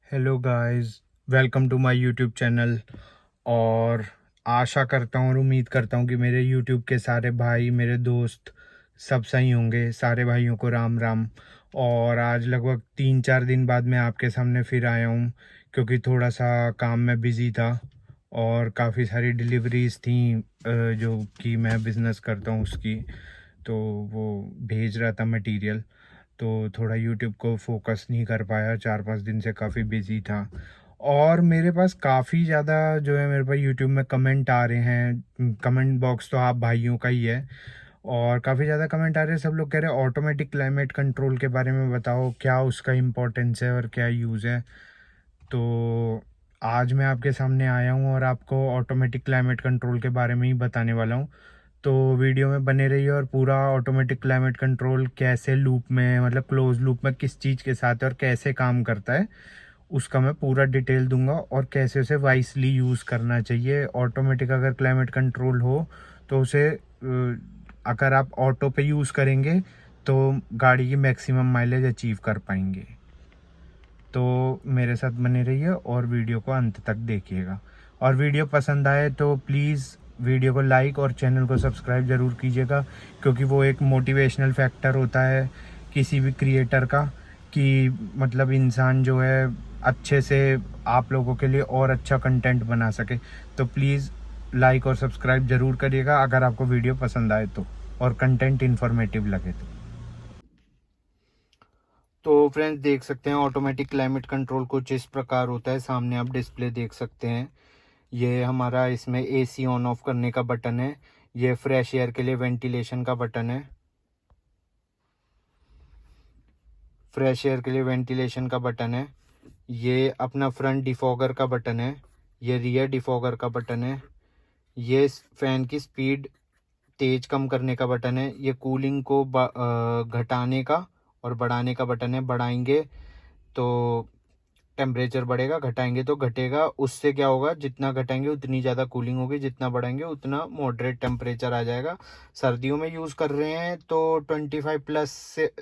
Hello guys, welcome to my YouTube channel. और आशा करता हूँ और उम्मीद करता हूँ कि मेरे यूट्यूब के सारे भाई, मेरे दोस्त सब सही होंगे। सारे भाइयों को राम राम। और आज लगभग 3-4 दिन बाद मैं आपके सामने फिर आया हूँ, क्योंकि थोड़ा सा काम में बिज़ी था और काफ़ी सारी डिलीवरीज थी जो कि मैं बिज़नेस करता हूँ उसकी। तो वो भेज रहा था मटेरियल, तो थोड़ा यूट्यूब को फोकस नहीं कर पाया। 4-5 दिन से काफ़ी बिजी था। और मेरे पास काफ़ी ज़्यादा जो है, मेरे पास यूट्यूब में कमेंट आ रहे हैं। कमेंट बॉक्स तो आप भाइयों का ही है, और काफ़ी ज़्यादा कमेंट आ रहे हैं। सब लोग कह रहे हैं ऑटोमेटिक क्लाइमेट कंट्रोल के बारे में बताओ, क्या उसका इम्पोर्टेंस है और क्या यूज़ है। तो आज मैं आपके सामने आया हूँ और आपको ऑटोमेटिक क्लाइमेट कंट्रोल के बारे में ही बताने वाला हूँ। तो वीडियो में बने रहिए और पूरा ऑटोमेटिक क्लाइमेट कंट्रोल कैसे लूप में, मतलब क्लोज लूप में किस चीज़ के साथ है और कैसे काम करता है, उसका मैं पूरा डिटेल दूंगा। और कैसे उसे वाइसली यूज़ करना चाहिए। ऑटोमेटिक अगर क्लाइमेट कंट्रोल हो तो उसे अगर आप ऑटो पे यूज़ करेंगे तो गाड़ी की मैक्सिमम माइलेज अचीव कर पाएंगे। तो मेरे साथ बने रहिए और वीडियो को अंत तक देखिएगा। और वीडियो पसंद आए तो प्लीज़ वीडियो को लाइक और चैनल को सब्सक्राइब ज़रूर कीजिएगा, क्योंकि वो एक मोटिवेशनल फैक्टर होता है किसी भी क्रिएटर का, कि मतलब इंसान जो है अच्छे से आप लोगों के लिए और अच्छा कंटेंट बना सके। तो प्लीज़ लाइक और सब्सक्राइब ज़रूर करिएगा अगर आपको वीडियो पसंद आए तो, और कंटेंट इन्फॉर्मेटिव लगे तो फ्रेंड्स, देख सकते हैं ऑटोमेटिक क्लाइमेट कंट्रोल कुछ इस प्रकार होता है। सामने आप डिस्प्ले देख सकते हैं। ये हमारा इसमें एसी ऑन ऑफ करने का बटन है। ये फ्रेश एयर के लिए वेंटिलेशन का बटन है। फ्रेश एयर के लिए वेंटिलेशन का बटन है। ये अपना फ्रंट डिफॉगर का बटन है। ये रियर डिफॉगर का बटन है। ये फैन की स्पीड तेज कम करने का बटन है। ये कूलिंग को घटाने का और बढ़ाने का बटन है। बढ़ाएंगे तो टेम्परेचर बढ़ेगा, घटाएंगे तो घटेगा। उससे क्या होगा, जितना घटाएंगे उतनी ज़्यादा कूलिंग होगी, जितना बढ़ाएंगे उतना मॉडरेट टेम्परेचर आ जाएगा। सर्दियों में यूज़ कर रहे हैं तो 25+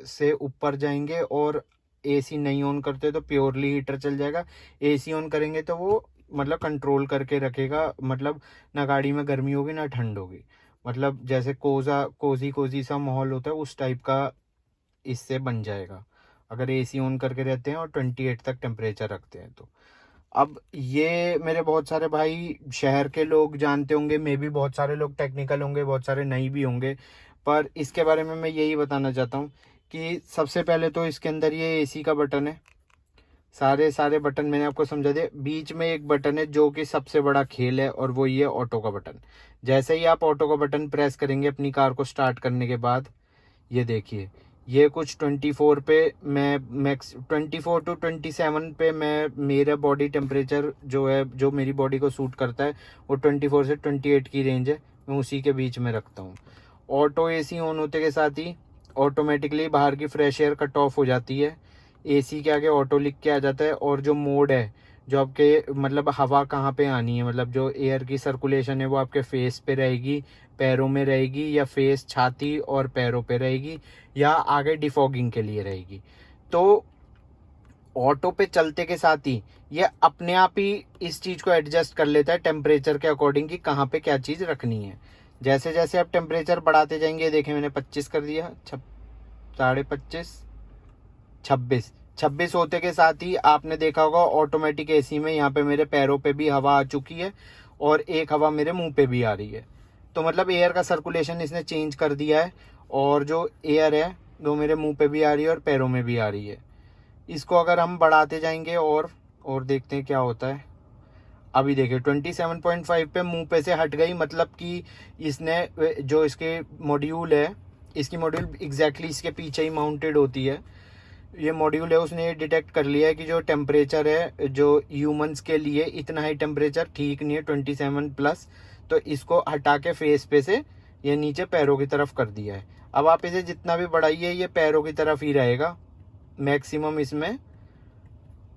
से ऊपर जाएंगे। और एसी नहीं ऑन करते तो प्योरली हीटर चल जाएगा। एसी ऑन करेंगे तो वो मतलब कंट्रोल करके रखेगा, मतलब ना गाड़ी में गर्मी होगी ना ठंड होगी। मतलब जैसे कोजी कोजी सा माहौल होता है उस टाइप का इससे बन जाएगा, अगर एसी ऑन करके रहते हैं और 28 तक टेम्परेचर रखते हैं तो। अब ये मेरे बहुत सारे भाई शहर के लोग जानते होंगे, मे भी बहुत सारे लोग टेक्निकल होंगे, बहुत सारे नहीं भी होंगे। पर इसके बारे में मैं यही बताना चाहता हूँ कि सबसे पहले तो इसके अंदर ये एसी का बटन है। सारे सारे बटन मैंने आपको समझा दिया। बीच में एक बटन है जो कि सबसे बड़ा खेल है, और वो ये ऑटो का बटन। जैसे ही आप ऑटो का बटन प्रेस करेंगे अपनी कार को स्टार्ट करने के बाद, ये देखिए, ये कुछ 24 पे मैं मैक्स 24 to 27 पे मैं, मेरा बॉडी टेम्परेचर जो है, जो मेरी बॉडी को सूट करता है, वो 24 से 28 की रेंज है। मैं उसी के बीच में रखता हूँ। ऑटो एसी ऑन होते के साथ ही ऑटोमेटिकली बाहर की फ्रेश एयर कट ऑफ हो जाती है। एसी के आगे ऑटो लिख के आ जाता है, और जो मोड है, जो आपके मतलब हवा कहाँ पे आनी है, मतलब जो एयर की सर्कुलेशन है वो आपके फेस पे रहेगी, पैरों में रहेगी, या फेस, छाती और पैरों पे रहेगी, या आगे डिफॉगिंग के लिए रहेगी। तो ऑटो पे चलते के साथ ही ये अपने आप ही इस चीज़ को एडजस्ट कर लेता है टेम्परेचर के अकॉर्डिंग कि कहाँ पे क्या चीज़ रखनी है। जैसे जैसे आप टेम्परेचर बढ़ाते जाएंगे, देखें मैंने 25 कर दिया, 25.5, 26, 26 होते के साथ ही आपने देखा होगा ऑटोमेटिक एसी में यहाँ पे मेरे पैरों पे भी हवा आ चुकी है, और एक हवा मेरे मुंह पे भी आ रही है। तो मतलब एयर का सर्कुलेशन इसने चेंज कर दिया है, और जो एयर है वो मेरे मुंह पे भी आ रही है और पैरों में भी आ रही है। इसको अगर हम बढ़ाते जाएंगे और देखते हैं क्या होता है। अभी देखिए 27.5 पे मुंह पे से हट गई, मतलब कि इसने जो इसके मॉड्यूल है, इसकी मॉड्यूल एग्जैक्टली इसके पीछे ही माउंटेड होती है। ये मॉड्यूल है, उसने ये डिटेक्ट कर लिया है कि जो टेम्परेचर है जो ह्यूमंस के लिए इतना हाई टेम्परेचर ठीक नहीं है, 27+। तो इसको हटा के फेस पे से ये नीचे पैरों की तरफ कर दिया है। अब आप इसे जितना भी बढ़ाइए ये पैरों की तरफ ही रहेगा। मैक्सिमम इसमें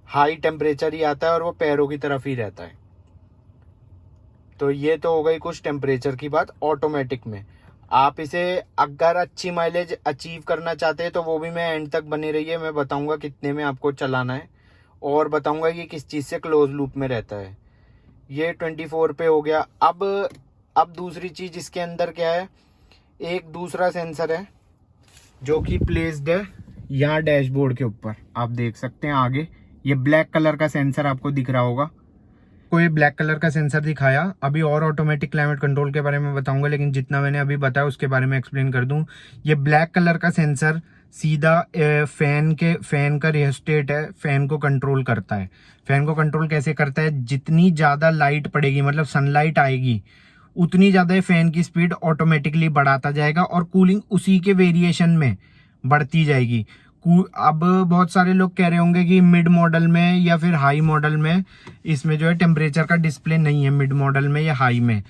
हाई टेम्परेचर ही आता है और वो पैरों की तरफ ही रहता है। तो ये तो हो गई कुछ टेम्परेचर की बात ऑटोमेटिक में। आप इसे अगर अच्छी माइलेज अचीव करना चाहते हैं तो वो भी मैं एंड तक बने रहिए, मैं बताऊंगा कितने में आपको चलाना है। और बताऊंगा कि किस चीज़ से क्लोज लूप में रहता है। ये 24 पे हो गया। अब दूसरी चीज़ इसके अंदर क्या है, एक दूसरा सेंसर है जो कि प्लेस्ड है यहाँ डैशबोर्ड के ऊपर। आप देख सकते हैं आगे ये ब्लैक कलर का सेंसर आपको दिख रहा होगा। को ये ब्लैक कलर का सेंसर दिखाया। अभी और ऑटोमेटिक क्लाइमेट कंट्रोल के बारे में बताऊंगा, लेकिन जितना मैंने अभी बताया उसके बारे में एक्सप्लेन कर दूं। ये ब्लैक कलर का सेंसर सीधा फैन का रियोस्टेट है, फैन को कंट्रोल करता है। फैन को कंट्रोल कैसे करता है, जितनी ज़्यादा लाइट पड़ेगी, मतलब सनलाइट आएगी, उतनी ज़्यादा फैन की स्पीड ऑटोमेटिकली बढ़ाता जाएगा और कूलिंग उसी के वेरिएशन में बढ़ती जाएगी। अब बहुत सारे लोग कह रहे होंगे कि मिड मॉडल में या फिर हाई मॉडल में इसमें जो है टेम्परेचर का डिस्प्ले नहीं है, मिड मॉडल में या हाई में।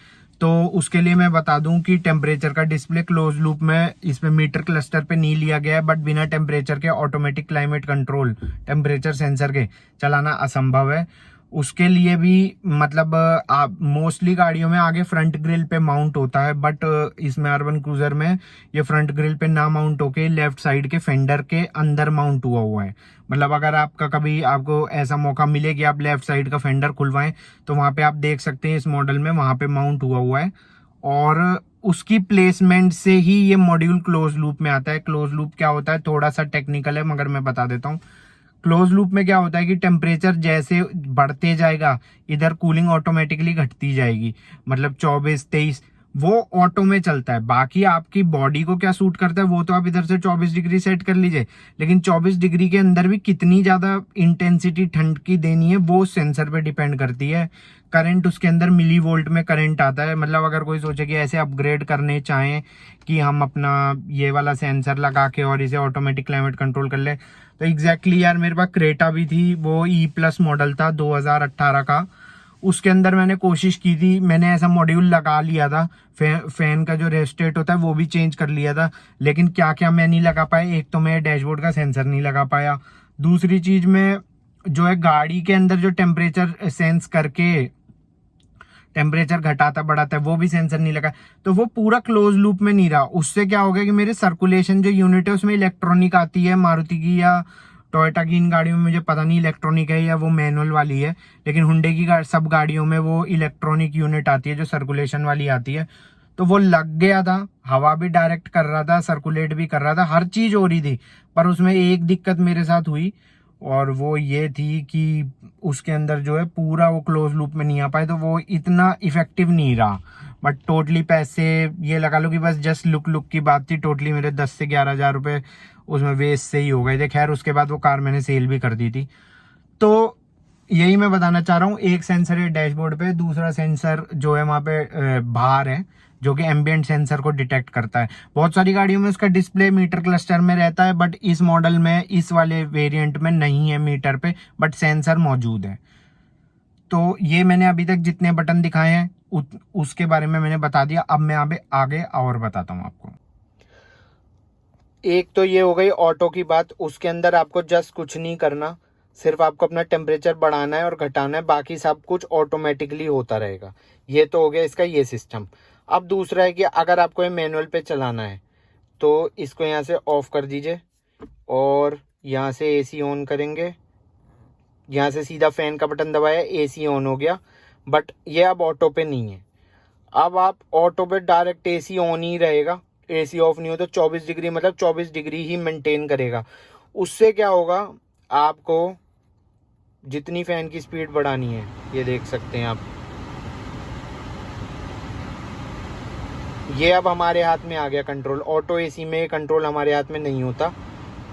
तो उसके लिए मैं बता दूं कि टेम्परेचर का डिस्प्ले क्लोज लूप में इसमें मीटर क्लस्टर पे नहीं लिया गया है, बट बिना टेम्परेचर के automatic climate control temperature sensor के चलाना असंभव है। उसके लिए भी मतलब आप मोस्टली गाड़ियों में आगे फ्रंट ग्रिल पे माउंट होता है, बट इसमें अर्बन क्रूजर में ये फ्रंट ग्रिल पे ना माउंट होके लेफ्ट साइड के फेंडर के अंदर माउंट हुआ है। मतलब अगर आपका कभी आपको ऐसा मौका मिले कि आप लेफ्ट साइड का फेंडर खुलवाएं तो वहां पे आप देख सकते हैं इस मॉडल में वहां पे माउंट हुआ है। और उसकी प्लेसमेंट से ही ये मॉड्यूल क्लोज लूप में आता है। क्लोज लूप क्या होता है, थोड़ा सा टेक्निकल है मगर मैं बता देता हूँ। क्लोज लूप में क्या होता है कि टेम्परेचर जैसे बढ़ते जाएगा इधर कूलिंग ऑटोमेटिकली घटती जाएगी। मतलब 24-23 वो ऑटो में चलता है। बाकी आपकी बॉडी को क्या सूट करता है वो तो आप इधर से 24 डिग्री सेट कर लीजिए, लेकिन 24 डिग्री के अंदर भी कितनी ज्यादा इंटेंसिटी ठंड की देनी है वो सेंसर पे डिपेंड करती है। करंट उसके अंदर मिली वोल्ट में करंट आता है। मतलब अगर कोई सोचे कि ऐसे अपग्रेड करने चाहें कि हम अपना ये वाला सेंसर लगा के और इसे ऑटोमेटिक क्लाइमेट कंट्रोल कर ले, तो एग्जैक्टली यार मेरे पास क्रेटा भी थी, वो E+ मॉडल था 2018 का। उसके अंदर मैंने कोशिश की थी, मैंने ऐसा मॉड्यूल लगा लिया था, फैन का जो रेस्टेट होता है वो भी चेंज कर लिया था, लेकिन क्या क्या मैं नहीं लगा पाया। एक तो मैं डैशबोर्ड का सेंसर नहीं लगा पाया, दूसरी चीज में जो है गाड़ी के अंदर जो टेम्परेचर सेंस करके टेम्परेचर घटाता बढ़ाता है वो भी सेंसर नहीं लगा, तो वो पूरा क्लोज लूप में नहीं रहा। उससे क्या हो गया कि मेरे सर्कुलेशन जो यूनिट है उसमें इलेक्ट्रॉनिक आती है, मारुति की या टोयोटा की इन गाड़ियों में मुझे पता नहीं इलेक्ट्रॉनिक है या वो मैनुअल वाली है, लेकिन हुंडई की सब गाड़ियों में वो इलेक्ट्रॉनिक यूनिट आती है जो सर्कुलेशन वाली आती है। तो वो लग गया था, हवा भी डायरेक्ट कर रहा था, सर्कुलेट भी कर रहा था, हर चीज हो रही थी। पर उसमें एक दिक्कत मेरे साथ हुई और वो ये थी कि उसके अंदर जो है पूरा वो क्लोज लूप में नहीं आ पाए, तो वो इतना इफेक्टिव नहीं रहा। बट टोटली पैसे ये लगा लो कि बस जस्ट लुक की बात थी, टोटली मेरे 10 से 11 हजार रुपये उसमें वेस्ट से ही हो गए थे। खैर उसके बाद वो कार मैंने सेल भी कर दी थी। तो यही मैं बताना चाह रहा हूँ, एक सेंसर है डैशबोर्ड पे, दूसरा सेंसर जो है वहां पे बाहर है जो कि एम्बिएंट सेंसर को डिटेक्ट करता है। बहुत सारी गाड़ियों में उसका डिस्प्ले मीटर क्लस्टर में रहता है, बट इस मॉडल में इस वाले वेरिएंट में नहीं है मीटर पे, बट सेंसर मौजूद है। तो ये मैंने अभी तक जितने बटन दिखाए हैं उसके बारे में मैंने बता दिया। अब मैं आगे और बताता हूँ आपको। एक तो ये हो गई ऑटो की बात, उसके अंदर आपको जस्ट कुछ नहीं करना, सिर्फ आपको अपना टेम्परेचर बढ़ाना है और घटाना है, बाकी सब कुछ ऑटोमेटिकली होता रहेगा। ये तो हो गया इसका ये सिस्टम। अब दूसरा है कि अगर आपको ये मैनुअल पे चलाना है तो इसको यहाँ से ऑफ कर दीजिए और यहाँ से एसी ऑन करेंगे, यहाँ से सीधा फैन का बटन दबाया, एसी ऑन हो गया। बट ये अब ऑटो पे नहीं है। अब आप ऑटो पे डायरेक्ट एसी ऑन ही रहेगा, एसी ऑफ नहीं हो तो 24 डिग्री मतलब 24 डिग्री ही मेंटेन करेगा। उससे क्या होगा, आपको जितनी फैन की स्पीड बढ़ानी है ये देख सकते हैं आप, ये अब हमारे हाथ में आ गया कंट्रोल। ऑटो एसी में कंट्रोल हमारे हाथ में नहीं होता,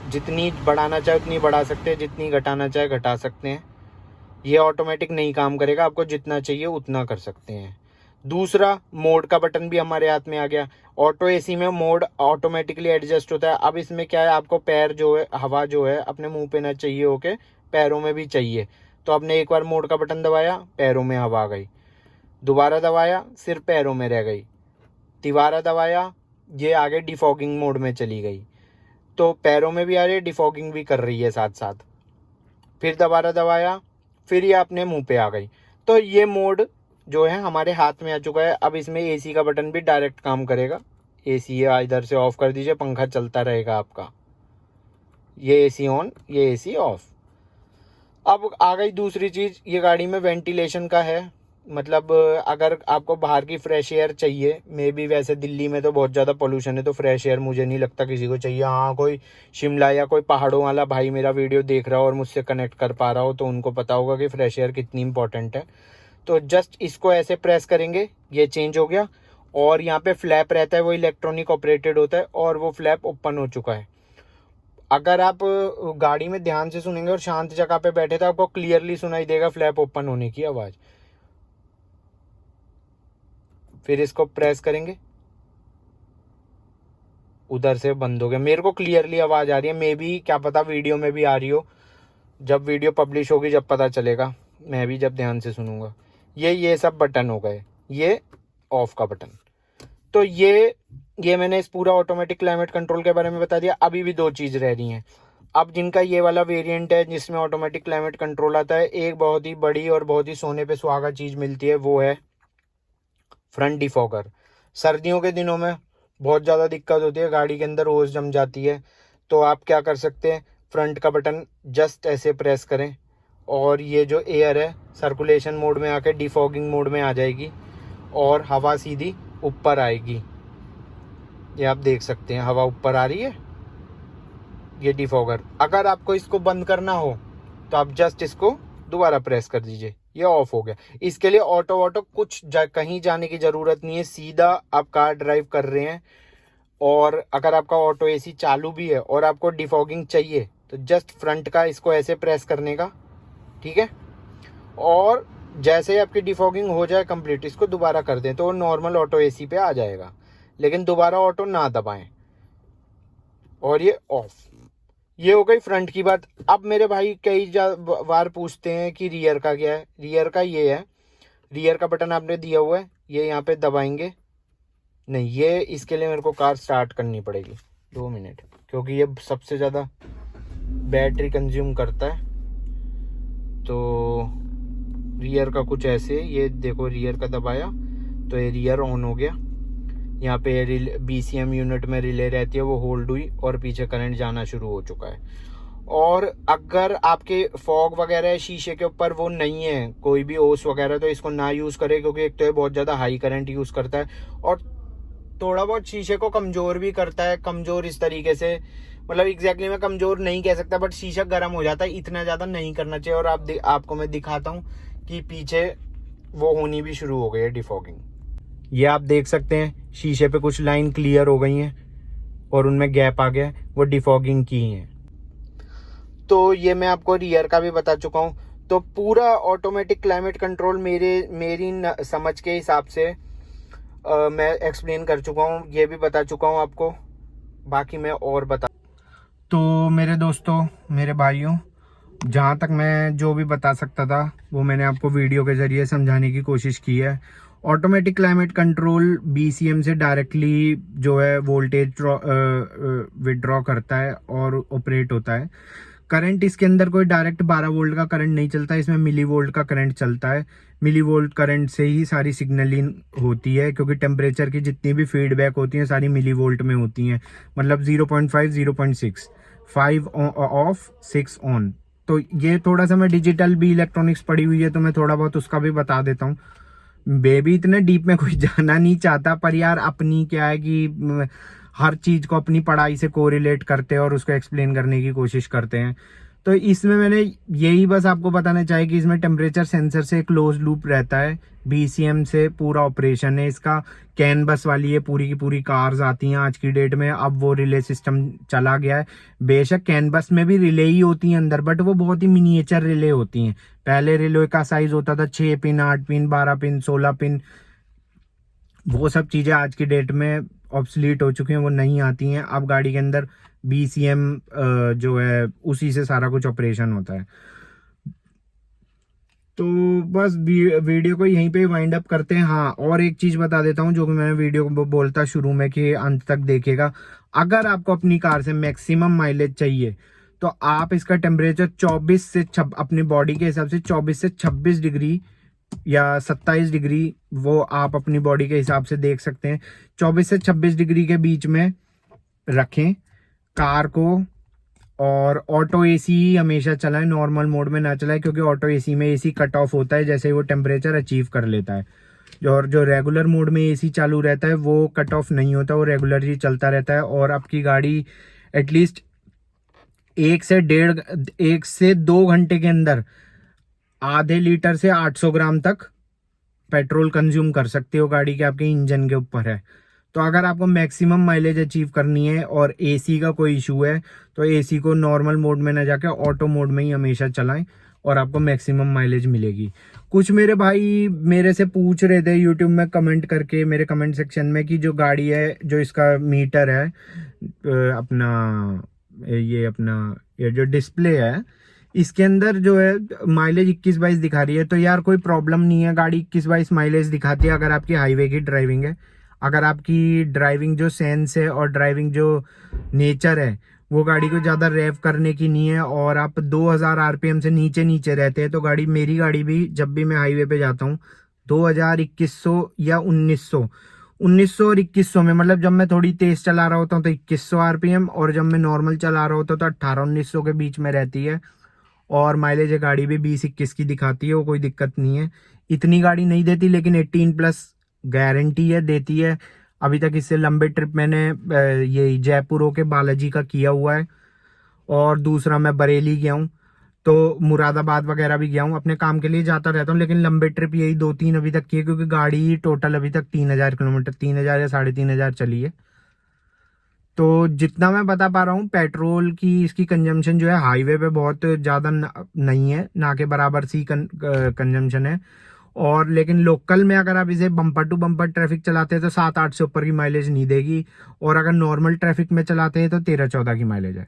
जितनी बढ़ाना चाहे उतनी बढ़ा सकते हैं, जितनी घटाना चाहे घटा सकते हैं। ये ऑटोमेटिक नहीं काम करेगा, आपको जितना चाहिए उतना कर सकते हैं। दूसरा, मोड का बटन भी हमारे हाथ में आ गया। ऑटो एसी में मोड ऑटोमेटिकली एडजस्ट होता है। अब इसमें क्या है, आपको पैर जो है, हवा जो है अपने मुंह पे ना चाहिए होके पैरों में भी चाहिए, तो आपने एक बार मोड का बटन दबाया, पैरों में हवा आ गई, दोबारा दबाया सिर्फ पैरों में रह गई, तिबारा दबाया ये आगे डिफॉगिंग मोड में चली गई, तो पैरों में भी आ रही है, डिफॉगिंग भी कर रही है साथ साथ। फिर दोबारा दबाया, फिर ये अपने मुंह पे आ गई। तो ये मोड जो है हमारे हाथ में आ चुका है। अब इसमें एसी का बटन भी डायरेक्ट काम करेगा। एसी इधर से ऑफ कर दीजिए, पंखा चलता रहेगा आपका, ये एसी ऑन, ये एसी ऑफ। अब आ गई दूसरी चीज़, ये गाड़ी में वेंटिलेशन का है, मतलब अगर आपको बाहर की फ्रेश एयर चाहिए, मे बी वैसे दिल्ली में तो बहुत ज़्यादा पोल्यूशन है तो फ्रेश एयर मुझे नहीं लगता किसी को चाहिए। हाँ, कोई शिमला या कोई पहाड़ों वाला भाई मेरा वीडियो देख रहा हो और मुझसे कनेक्ट कर पा रहा हो तो उनको पता होगा कि फ्रेश एयर कितनी इंपॉर्टेंट है। तो जस्ट इसको ऐसे प्रेस करेंगे, ये चेंज हो गया, और यहाँ पे फ्लैप रहता है वो इलेक्ट्रॉनिक ऑपरेटेड होता है और वो फ्लैप ओपन हो चुका है। अगर आप गाड़ी में ध्यान से सुनेंगे और शांत जगह पे बैठे तो आपको क्लियरली सुनाई देगा फ्लैप ओपन होने की आवाज़। फिर इसको प्रेस करेंगे, उधर से बंद हो गया, मेरे को क्लियरली आवाज़ आ रही है। मे बी क्या पता वीडियो में भी आ रही हो, जब वीडियो पब्लिश होगी जब पता चलेगा, मैं भी जब ध्यान से सुनूंगा। ये सब बटन हो गए, ये ऑफ का बटन। तो ये मैंने इस पूरा ऑटोमेटिक क्लाइमेट कंट्रोल के बारे में बता दिया। अभी भी दो चीज़ रह रही हैं। अब जिनका ये वाला वेरिएंट है जिसमें ऑटोमेटिक क्लाइमेट कंट्रोल आता है, एक बहुत ही बड़ी और बहुत ही सोने पे सुहागा चीज़ मिलती है, वो है फ्रंट डिफॉगर। सर्दियों के दिनों में बहुत ज़्यादा दिक्कत होती है, गाड़ी के अंदर ओस जम जाती है। तो आप क्या कर सकते हैं, फ्रंट का बटन जस्ट ऐसे प्रेस करें और ये जो एयर है सर्कुलेशन मोड में आके डिफॉगिंग मोड में आ जाएगी और हवा सीधी ऊपर आएगी। ये आप देख सकते हैं, हवा ऊपर आ रही है, ये डिफॉगर। अगर आपको इसको बंद करना हो तो आप जस्ट इसको दोबारा प्रेस कर दीजिए, ये ऑफ हो गया। इसके लिए ऑटो कुछ कहीं जाने की ज़रूरत नहीं है, सीधा आप कार ड्राइव कर रहे हैं और अगर आपका ऑटो एसी चालू भी है और आपको डिफॉगिंग चाहिए तो जस्ट फ्रंट का इसको ऐसे प्रेस करने का, ठीक है। और जैसे ही आपकी डिफॉगिंग हो जाए कंप्लीट, इसको दोबारा कर दें तो नॉर्मल ऑटो एसी पे आ जाएगा, लेकिन दोबारा ऑटो ना दबाएं और ये ऑफ। ये हो गई फ्रंट की बात। अब मेरे भाई कई बार पूछते हैं कि रियर का क्या है। रियर का ये है, रियर का बटन आपने दिया हुआ है, ये यहाँ पे दबाएंगे नहीं, ये इसके लिए मेरे को कार स्टार्ट करनी पड़ेगी 2 मिनट, क्योंकि ये सबसे ज़्यादा बैटरी कंज्यूम करता है। तो रियर का कुछ ऐसे, ये देखो रियर का दबाया तो ये रियर ऑन हो गया। यहाँ पे BCM यूनिट में रिले रहती है, वो होल्ड हुई और पीछे करंट जाना शुरू हो चुका है। और अगर आपके फॉग वगैरह है शीशे के ऊपर, वो नहीं है कोई भी ओस वगैरह, तो इसको ना यूज़ करें, क्योंकि एक तो ये बहुत ज़्यादा हाई करंट यूज़ करता है और थोड़ा बहुत शीशे को कमज़ोर भी करता है। कमज़ोर इस तरीके से, मतलब एग्जैक्टली मैं कमज़ोर नहीं कह सकता, बट शीशा गर्म हो जाता है, इतना ज़्यादा नहीं करना चाहिए। और आपको मैं दिखाता हूँ कि पीछे वो होनी भी शुरू हो गई है डिफॉगिंग। ये आप देख सकते हैं शीशे पे कुछ लाइन क्लियर हो गई हैं और उनमें गैप आ गया, वो डिफॉगिंग की हैं। तो ये मैं आपको रियर का भी बता चुका हूँ। तो पूरा ऑटोमेटिक क्लाइमेट कंट्रोल मेरी समझ के हिसाब से मैं एक्सप्लेन कर चुका हूँ, ये भी बता चुका हूँ आपको। बाकी मैं और बता, तो मेरे दोस्तों, मेरे भाइयों, जहाँ तक मैं जो भी बता सकता था वो मैंने आपको वीडियो के ज़रिए समझाने की कोशिश की है। ऑटोमेटिक क्लाइमेट कंट्रोल BCM से डायरेक्टली जो है वोल्टेज विड्रॉ करता है और ऑपरेट होता है। करंट इसके अंदर कोई डायरेक्ट 12 वोल्ट का करंट नहीं चलता, इसमें मिली वोल्ट का करंट चलता है। मिली वोल्ट करंट से ही सारी सिग्नलिंग होती है, क्योंकि टेम्परेचर की जितनी भी फीडबैक होती हैं सारी मिली वोल्ट में होती हैं। मतलब 0.5, 0.6, 5 ऑफ 6 ऑन। तो ये थोड़ा सा, मैं डिजिटल भी इलेक्ट्रॉनिक्स पढ़ी हुई है तो मैं थोड़ा बहुत उसका भी बता देता हूँ। बेबी इतने डीप में कोई जाना नहीं चाहता, पर यार अपनी क्या है कि हर चीज़ को अपनी पढ़ाई से कोरिलेट करते हैं और उसको एक्सप्लेन करने की कोशिश करते हैं। तो इसमें मैंने यही बस आपको बताना चाहिए कि इसमें टेम्परेचर सेंसर से क्लोज लूप रहता है, BCM से पूरा ऑपरेशन है इसका। कैन बस वाली ये पूरी की पूरी कार्स आती हैं आज की डेट में, अब वो रिले सिस्टम चला गया है। बेशक कैन बस में भी रिले ही होती हैं अंदर, बट वो बहुत ही मिनिएचर रिले होती हैं। पहले रिले का साइज होता था 6 पिन, 8 पिन, 12 पिन, 16 पिन। वो सब चीज़ें आज की डेट में ऑब्सलीट हो चुकी हैं, वो नहीं आती हैं। अब गाड़ी के अंदर BCM जो है उसी से सारा कुछ ऑपरेशन होता है। तो बस वीडियो को यहीं पे वाइंड अप करते हैं। हाँ, और एक चीज़ बता देता हूँ जो कि मैंने वीडियो को बोलता शुरू में कि अंत तक देखिएगा। अगर आपको अपनी कार से मैक्सिमम माइलेज चाहिए तो आप इसका टेम्परेचर 24 से अपनी बॉडी के हिसाब से 24 से 26 डिग्री या 27 डिग्री, वो आप अपनी बॉडी के हिसाब से देख सकते हैं, 24 से 26 डिग्री के बीच में रखें कार को। और ऑटो एसी ही हमेशा चलाएं, नॉर्मल मोड में ना चलाएं, क्योंकि ऑटो एसी में एसी कट ऑफ होता है जैसे ही वो टेम्परेचर अचीव कर लेता है। और जो रेगुलर मोड में एसी चालू रहता है वो कट ऑफ नहीं होता, वो रेगुलर ही चलता रहता है। और आपकी गाड़ी एटलीस्ट 1 से 2 घंटे के अंदर आधे लीटर से 800 ग्राम तक पेट्रोल कंज्यूम कर सकते हो गाड़ी के, आपके इंजन के ऊपर है। तो अगर आपको मैक्सिमम माइलेज अचीव करनी है और एसी का कोई इशू है तो एसी को नॉर्मल मोड में ना जाके ऑटो मोड में ही हमेशा चलाएं और आपको मैक्सिमम माइलेज मिलेगी। कुछ मेरे भाई मेरे से पूछ रहे थे यूट्यूब में कमेंट करके मेरे कमेंट सेक्शन में कि जो गाड़ी है, जो इसका मीटर है ये जो डिस्प्ले है इसके अंदर जो है माइलेज 21-22 दिखा रही है। तो यार कोई प्रॉब्लम नहीं है, गाड़ी 21-22 माइलेज दिखाती है अगर आपकी हाईवे की ड्राइविंग है। अगर आपकी ड्राइविंग जो सेंस है और ड्राइविंग जो नेचर है वो गाड़ी को ज़्यादा रेव करने की नहीं है और आप 2000 आरपीएम से नीचे नीचे रहते हैं, तो मेरी गाड़ी भी जब भी मैं हाईवे पे जाता हूँ 2000, 2100 या 1900 और 2100 में, मतलब जब मैं थोड़ी तेज चला रहा होता हूँ तो 2100 आरपीएम और जब मैं नॉर्मल चला रहा होता हूँ तो 1800-1900 के बीच में रहती है। और माइलेज है गाड़ी भी 20-21 की दिखाती है, वो कोई दिक्कत नहीं है। इतनी गाड़ी नहीं देती लेकिन 18+ गारंटी है, देती है। अभी तक इससे लंबे ट्रिप मैंने ये जयपुर होके बालाजी का किया हुआ है और दूसरा मैं बरेली गया हूँ, तो मुरादाबाद वगैरह भी गया हूँ, अपने काम के लिए जाता रहता हूँ। लेकिन लंबे ट्रिप यही 2-3 अभी तक किए क्योंकि गाड़ी टोटल अभी तक 3000 किलोमीटर, 3000 या 3500 चली है। तो जितना मैं बता पा रहा हूँ पेट्रोल की इसकी कंजम्पशन जो है हाईवे पे बहुत ज़्यादा नहीं है, ना के बराबर सी कंजम्पशन है। और लेकिन लोकल में अगर आप इसे बम्पर टू बम्पर ट्रैफिक चलाते हैं तो 7-8 से ऊपर की माइलेज नहीं देगी, और अगर नॉर्मल ट्रैफिक में चलाते हैं तो 13-14 की माइलेज है।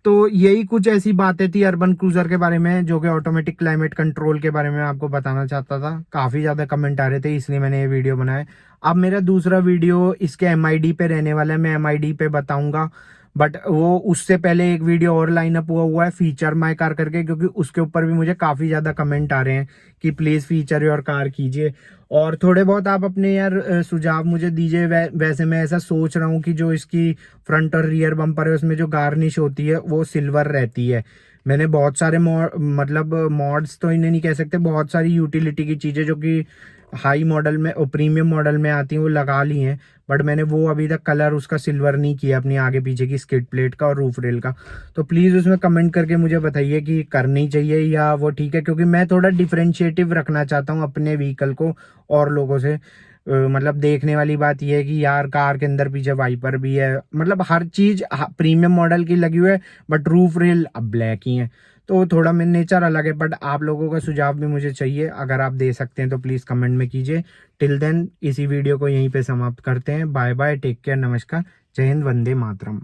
तो यही कुछ ऐसी बातें थी अर्बन क्रूजर के बारे में जो कि ऑटोमेटिक क्लाइमेट कंट्रोल के बारे में आपको बताना चाहता था। काफ़ी ज़्यादा कमेंट आ रहे थे इसलिए मैंने ये वीडियो बनाया। अब मेरा दूसरा वीडियो इसके एमआईडी पे रहने वाला है, मैं एमआईडी पे बताऊंगा, बट वो उससे पहले एक वीडियो और लाइनअप हुआ है फीचर माई कार करके, क्योंकि उसके ऊपर भी मुझे काफ़ी ज़्यादा कमेंट आ रहे हैं कि प्लीज़ फीचर योर कार कीजिए। और थोड़े बहुत आप अपने यार सुझाव मुझे दीजिए। वैसे मैं ऐसा सोच रहा हूँ कि जो इसकी फ्रंट और रियर बम्पर है उसमें जो गार्निश होती है वो सिल्वर रहती है। मैंने बहुत सारे मतलब मॉड्स तो इन्हें नहीं कह सकते, बहुत सारी यूटिलिटी की चीज़ें जो कि हाई मॉडल में और प्रीमियम मॉडल में आती हैं वो लगा ली हैं, बट मैंने वो अभी तक कलर उसका सिल्वर नहीं किया अपनी आगे पीछे की स्किड प्लेट का और रूफ रेल का। तो प्लीज़ उसमें कमेंट करके मुझे बताइए कि करनी चाहिए या वो ठीक है, क्योंकि मैं थोड़ा डिफरेंशिएटिव रखना चाहता हूँ अपने व्हीकल को और लोगों से। मतलब देखने वाली बात यह है कि यार कार के अंदर पीछे वाइपर भी है, मतलब हर चीज़ प्रीमियम मॉडल की लगी हुई है, बट रूफ रेल अब ब्लैक ही है। तो थोड़ा मेरा नेचर अलग है, बट आप लोगों का सुझाव भी मुझे चाहिए, अगर आप दे सकते हैं तो प्लीज़ कमेंट में कीजिए। टिल देन इसी वीडियो को यहीं पे समाप्त करते हैं। बाय बाय, टेक केयर, नमस्कार, जय हिंद, वंदे मातरम।